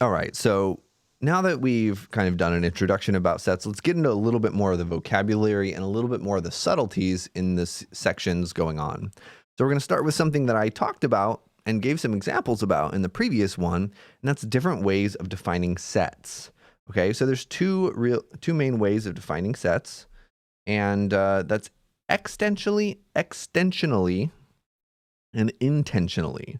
All right, so now that we've kind of done an introduction about sets, let's get into a little bit more of the vocabulary and a little bit more of the subtleties in this sections going on. So we're going to start with something that I talked about and gave some examples about in the previous one, and that's different ways of defining sets. Okay, so there's two main ways of defining sets, and that's extensionally, and intentionally.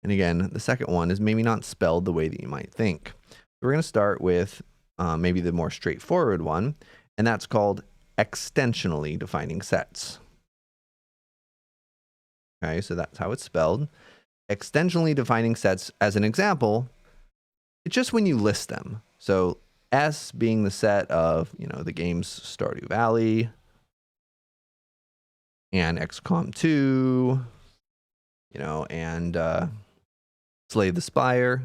And again, the second one is maybe not spelled the way that you might think. We're going to start with maybe the more straightforward one, and that's called extensionally defining sets. Okay, so that's how it's spelled. Extensionally defining sets, as an example, it's just when you list them. So S being the set of, the games Stardew Valley and XCOM 2, and Slay the Spire.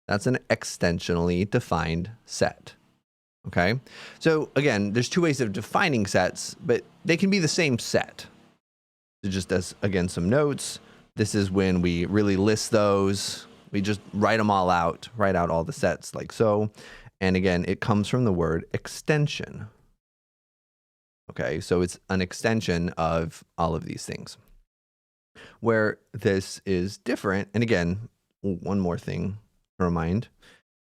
That's an extensionally defined set. Okay, so again, there's two ways of defining sets, but they can be the same set. So just as, again, some notes, this is when we really list those. We just write them all out, write out all the sets like so. And again, it comes from the word extension. Okay, so it's an extension of all of these things. Where this is different, and again, one more thing to remind,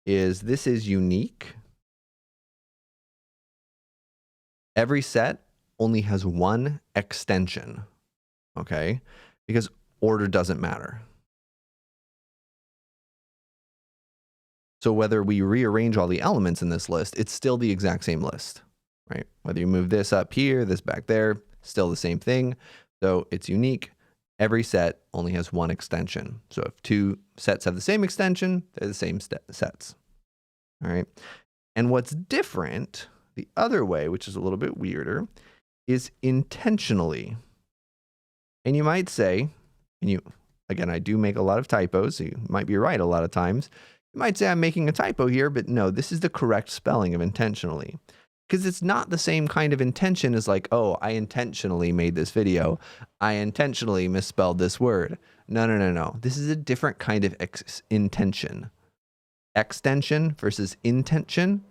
is this is unique. Every set only has one extension, okay? Because order doesn't matter. So whether we rearrange all the elements in this list, it's still the exact same list, right? Whether you move this up here, this back there, still the same thing. So it's unique. Every set only has one extension. So if two sets have the same extension, they're the same sets. All right. And what's different, the other way, which is a little bit weirder, is intentionally. And you might say, again, I do make a lot of typos, so you might be right a lot of times. You might say I'm making a typo here, but no, this is the correct spelling of intentionally. Because it's not the same kind of intention as like, oh, I intentionally made this video. I intentionally misspelled this word. No. This is a different kind of intention. Extension versus intention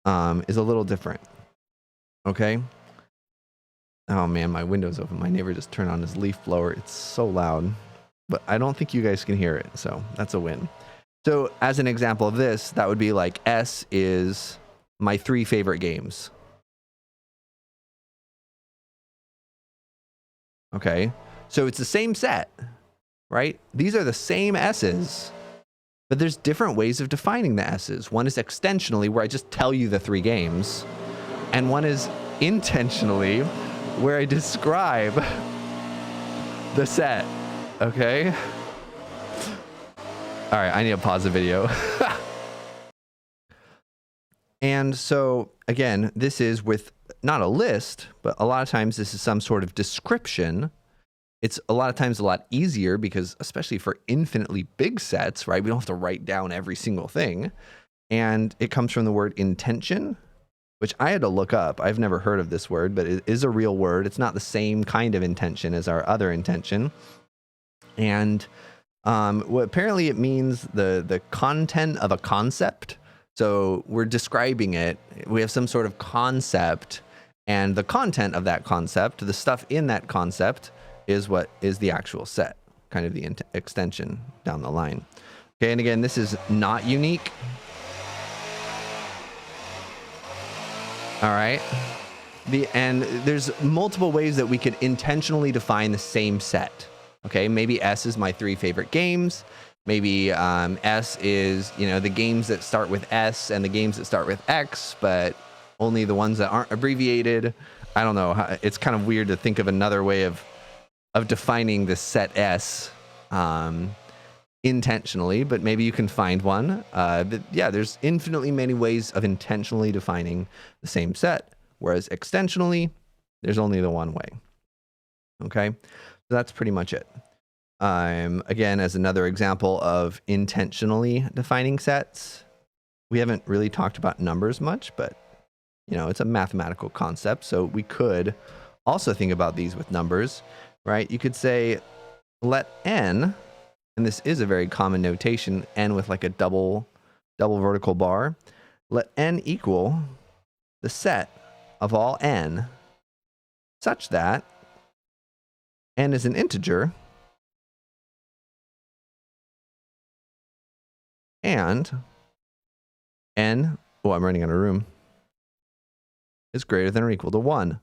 is a little different. Okay? Oh man, my window's open. My neighbor just turned on his leaf blower. It's so loud. But I don't think you guys can hear it, so that's a win. So as an example of this, that would be like S is my 3 favorite games. Okay, so it's the same set, right? These are the same S's, but there's different ways of defining the S's. One is extensionally, where I just tell you the 3 games, and one is intentionally, where I describe the set, okay? All right, I need to pause the video. And so, again, this is with not a list, but a lot of times this is some sort of description. It's a lot of times a lot easier because, especially for infinitely big sets, right? We don't have to write down every single thing. And it comes from the word intention, which I had to look up. I've never heard of this word, but it is a real word. It's not the same kind of intention as our other intention. And well, apparently it means the content of a concept. So we're describing it. We have some sort of concept, and the content of that concept, the stuff in that concept, is what is the actual set, kind of the extension down the line. Okay, and again, this is not unique. All right. And there's multiple ways that we could intentionally define the same set. Okay, maybe S is my 3 favorite games. Maybe S is, the games that start with S and the games that start with X, but only the ones that aren't abbreviated. I don't know. It's kind of weird to think of another way of defining the set S intentionally, but maybe you can find one. But yeah, there's infinitely many ways of intentionally defining the same set, whereas extensionally, there's only the one way. Okay, so that's pretty much it. Again, as another example of intentionally defining sets, we haven't really talked about numbers much, but it's a mathematical concept, so we could also think about these with numbers, right? You could say, let n and this is a very common notation, n with like a double vertical bar, let n equal the set of all n such that n is an integer and n, oh, I'm running out of room, is greater than or equal to 1.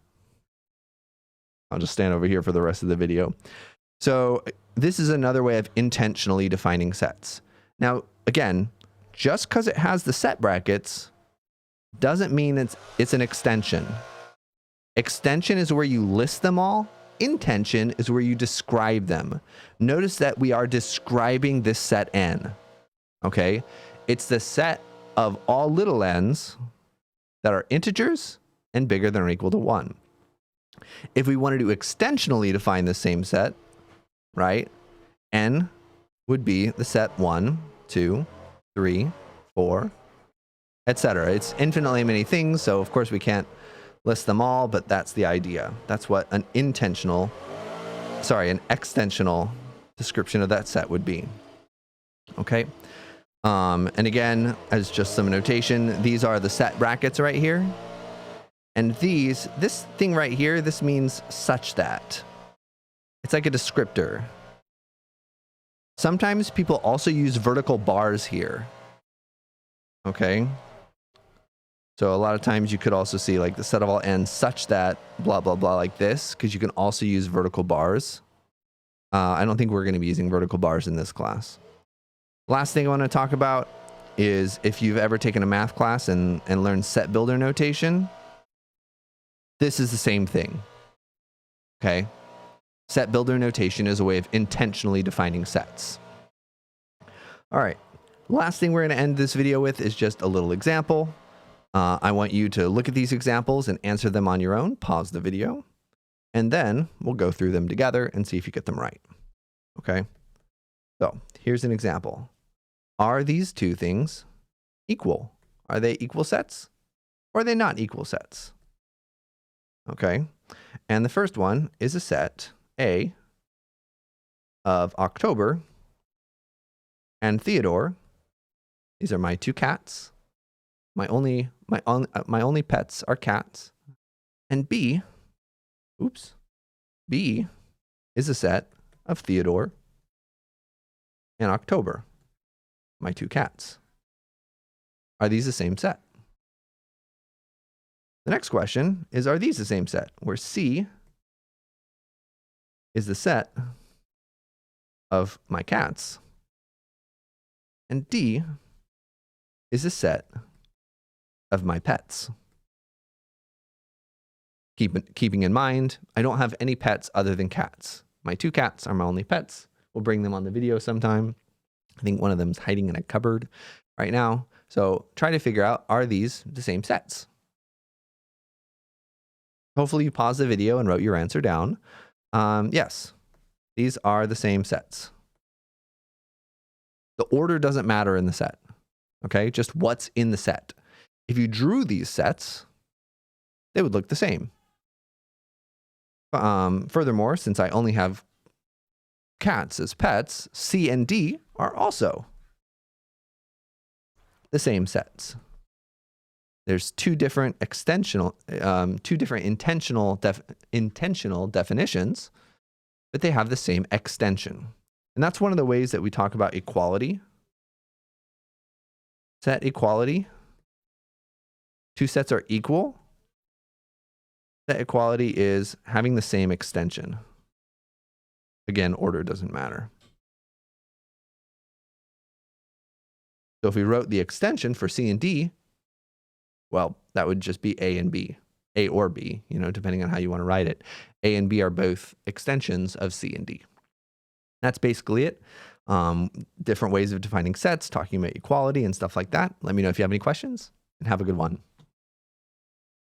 I'll just stand over here for the rest of the video. So this is another way of intentionally defining sets. Now, again, just because it has the set brackets doesn't mean it's an extension. Extension is where you list them all. Intension is where you describe them. Notice that we are describing this set n. Okay? It's the set of all little n's that are integers and bigger than or equal to 1. If we wanted to extensionally define the same set, right, n would be the set 1, 2, 3, 4, etc. It's infinitely many things, so of course we can't list them all, but that's the idea. That's what an extensional description of that set would be. Okay? And again, as just some notation, these are the set brackets right here. And this thing right here, this means such that. It's like a descriptor. Sometimes people also use vertical bars here. Okay? So a lot of times you could also see like the set of all n such that blah, blah, blah like this, because you can also use vertical bars. I don't think we're going to be using vertical bars in this class. Last thing I want to talk about is if you've ever taken a math class and learned set builder notation, this is the same thing. Okay? Set builder notation is a way of intentionally defining sets. All right. Last thing we're going to end this video with is just a little example. I want you to look at these examples and answer them on your own. Pause the video, and then we'll go through them together and see if you get them right. Okay? So here's an example. Are these two things equal? Are they equal sets or are they not equal sets? Okay. And the first one is a set A of October and Theodore. These are my two cats. My only pets are cats. And B is a set of Theodore and October, my two cats. Are these the same set? The next question is, are these the same set? Where C is the set of my cats, and D is a set of my pets. Keeping in mind, I don't have any pets other than cats. My two cats are my only pets. We'll bring them on the video sometime. I think one of them's hiding in a cupboard right now. So try to figure out, are these the same sets? Hopefully you paused the video and wrote your answer down. Yes, these are the same sets. The order doesn't matter in the set, okay? Just what's in the set. If you drew these sets, they would look the same. Furthermore, since I only have cats as pets, C and D are also the same sets. There's two different intentional definitions, but they have the same extension. And that's one of the ways that we talk about equality. Set equality. Two sets are equal. Set equality is having the same extension. Again, order doesn't matter. So if we wrote the extension for C and D, well, that would just be A and B. A or B, depending on how you want to write it. A and B are both extensions of C and D. That's basically it. Different ways of defining sets, talking about equality and stuff like that. Let me know if you have any questions, and have a good one.